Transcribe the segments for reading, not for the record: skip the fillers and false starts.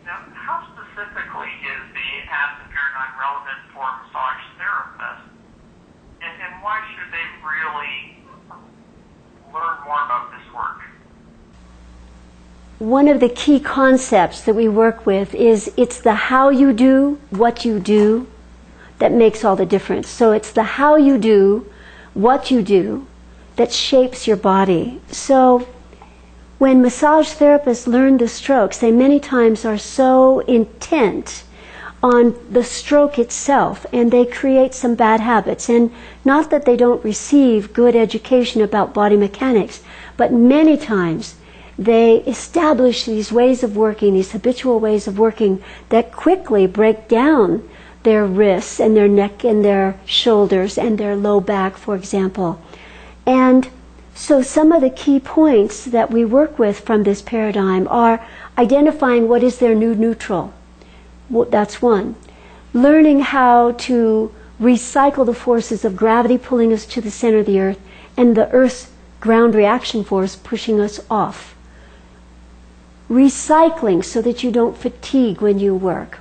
Now, how specifically is the Aston-Patterning relevant for massage therapists, and why should they really learn more about this work? One of the key concepts that we work with is it's the how you do, what you do, that makes all the difference. So it's the how you do, what you do, that shapes your body. So when massage therapists learn the strokes, they many times are so intent on the stroke itself, and they create some bad habits. And not that they don't receive good education about body mechanics, but many times they establish these ways of working, these habitual ways of working that quickly break down their wrists and their neck and their shoulders and their low back, for example. And so some of the key points that we work with from this paradigm are identifying what is their new neutral. That's one. Learning how to recycle the forces of gravity pulling us to the center of the earth and the earth's ground reaction force pushing us off. Recycling so that you don't fatigue when you work.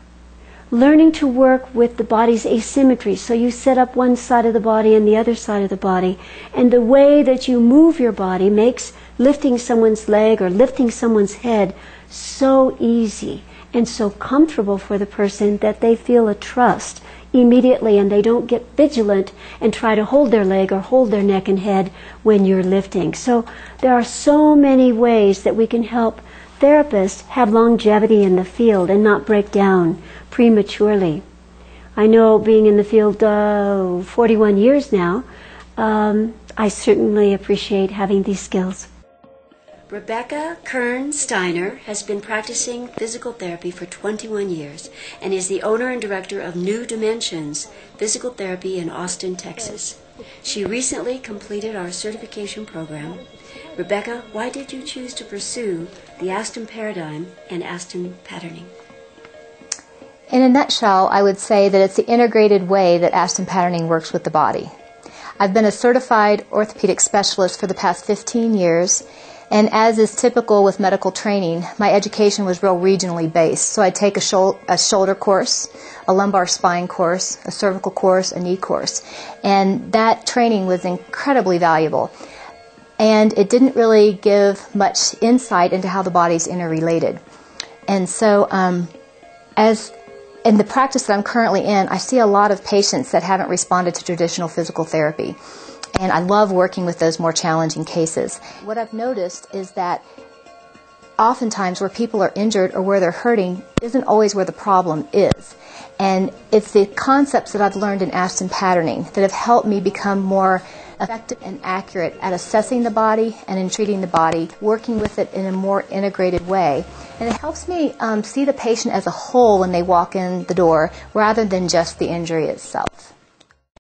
Learning to work with the body's asymmetry, so you set up one side of the body and the other side of the body, and the way that you move your body makes lifting someone's leg or lifting someone's head so easy and so comfortable for the person that they feel a trust immediately, and they don't get vigilant and try to hold their leg or hold their neck and head when you're lifting. So there are so many ways that we can help therapists have longevity in the field and not break down prematurely. I know, being in the field 41 years now, I certainly appreciate having these skills. Rebecca Kern Steiner has been practicing physical therapy for 21 years and is the owner and director of New Dimensions Physical Therapy in Austin, Texas. She recently completed our certification program. Rebecca, why did you choose to pursue the Aston paradigm and Aston-Patterning? In a nutshell, I would say that it's the integrated way that Aston-Patterning works with the body. I've been a certified orthopedic specialist for the past 15 years, and as is typical with medical training, my education was real regionally based. So I take a shoulder course, a lumbar spine course, a cervical course, a knee course, and that training was incredibly valuable. And it didn't really give much insight into how the body's interrelated. And so as in the practice that I'm currently in, I see a lot of patients that haven't responded to traditional physical therapy. And I love working with those more challenging cases. What I've noticed is that oftentimes where people are injured or where they're hurting isn't always where the problem is. And it's the concepts that I've learned in Aston-Patterning that have helped me become more effective and accurate at assessing the body and in treating the body, working with it in a more integrated way. And it helps me see the patient as a whole when they walk in the door rather than just the injury itself.